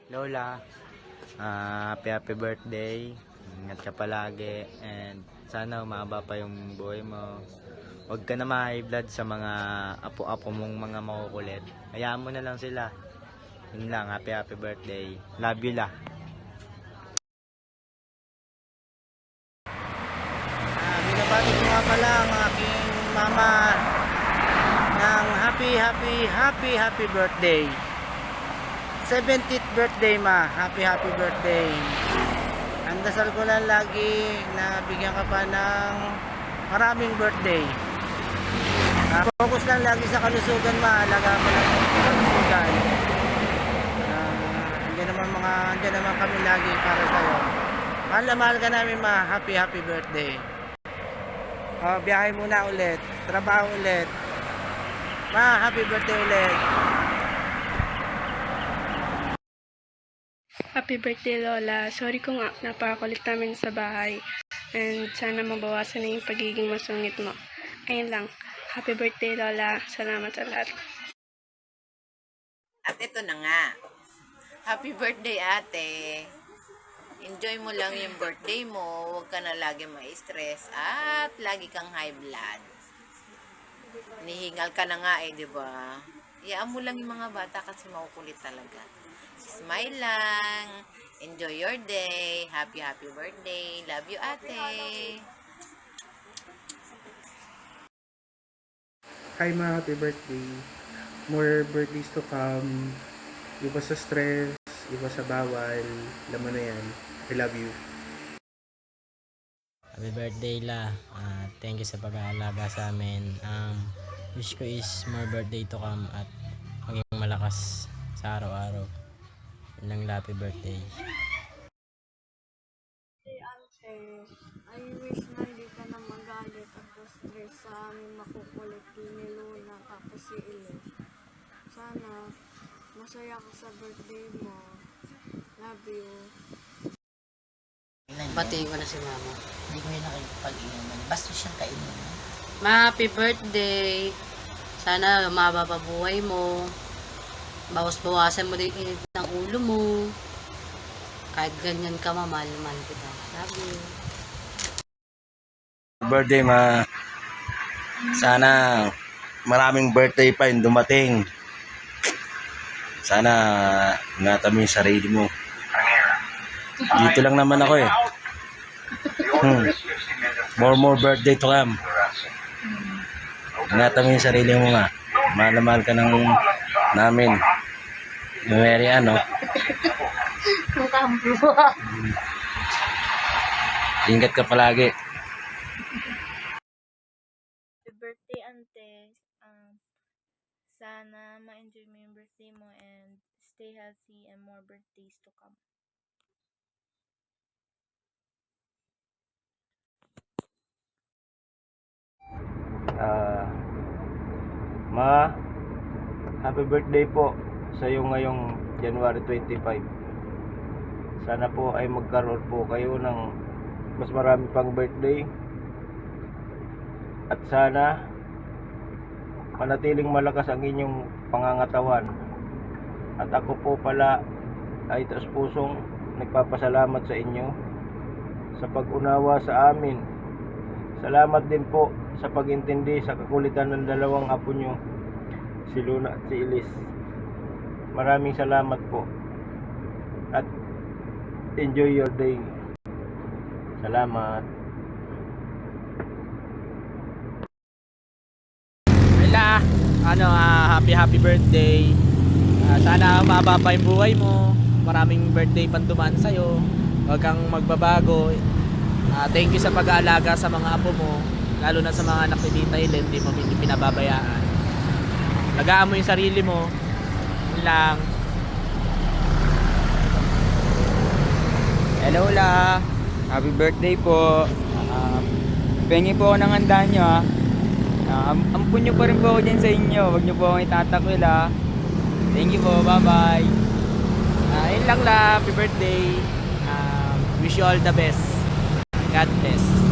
Lola, happy birthday. Ingat ka palagi and sana umaba pa yung buhay mo. Huwag ka na ma-high blood sa mga apo-apo mong mga makukulit. Hayaan mo na lang sila. Yun lang, happy birthday. Love you la. Binabati ko nga pala ang aking mama ng happy birthday. 70th birthday ma. Happy birthday. Ang dasal ko lang lagi na bigyan ka pa ng maraming birthday. Focus lang lagi sa kalusugan ma. Alaga pa lang sa kalusugan. Andiyan naman kami lagi para sa'yo. Mahal na mahal ka namin ma. Happy birthday. Biyahe muna ulit. Trabaho ulit. Ma, happy birthday ulit. Happy birthday, Lola. Sorry kung napakakulit namin sa bahay. And sana mabawasan na yung pagiging masungit mo. Ayun lang. Happy birthday, Lola. Salamat sa lahat. At ito na nga. Happy birthday, ate. Enjoy mo lang yung birthday mo. Huwag ka na lagi ma-stress. At lagi kang high blood. Nihingal ka na nga di ba? Iyaan mo lang yung mga bata kasi makukulit talaga. Smile lang. Enjoy your day. Happy birthday. Love you, ate. Hi ma, happy birthday. More birthdays to come. Iba sa stress, iba sa bawal. Alam mo na yan. I love you. Happy birthday la. Thank you sa pag-aalaga sa amin. Wish ko is more birthday to come at maging malakas sa araw-araw. Yun lang, happy birthday. Hey ate, I wish na hindi ka na magalit at stress sa aming makukulit ni Luna tapos si Ile. Sana masaya ka sa birthday mo. Love you. Batiin ko na si mama. Hindi ko yun nakipag-inuman. Basta siyang kainuman. Ma, happy birthday. Sana lumaba pa buhay mo. Bawas-bawasan mo din init ng ulo mo. Kahit ganyan ka, mahal kita. Love you. Birthday ma. Sana maraming birthday pa yung dumating. Sana ingatan mo yung sarili mo. Dito lang naman ako eh. More birthday to come. Ingatan mo yung sarili mo nga. Mahal na mahal ka ng namin. Mary ano. Ingat ka palagi. Happy birthday, ante. Sana ma-enjoy mo yung birthday mo and stay healthy and more birthdays to come. Ma, happy birthday po sa iyo ngayong January 25. Sana po ay magkaroon po kayo ng mas marami pang birthday. At sana manatiling malakas ang inyong pangangatawan. At ako po pala ay taos pusong nagpapasalamat sa inyo sa pag-unawa sa amin. Salamat din po sa pag-intindi sa kakulitan ng dalawang apo nyo, si Luna at si Elise. Maraming salamat po. At enjoy your day. Salamat. Wala, happy birthday. Sana umaba pa yung buhay mo. Maraming birthday pang dumaan sa'yo. Huwag kang magbabago. Thank you sa pag-aalaga sa mga apo mo. Lalo na sa mga anak ni Tita Ellen, hindi mo pinababayaan. Lagaan mo yung sarili mo. Yun lang. Hello la, happy birthday po. Pengi po ako ng handa nyo ha. Ampun nyo pa rin po ako dyan sa inyo. Huwag nyo po akong itatakwil ha. Thank you po, bye bye. Yun lang la, happy birthday. Wish you all the best. God bless.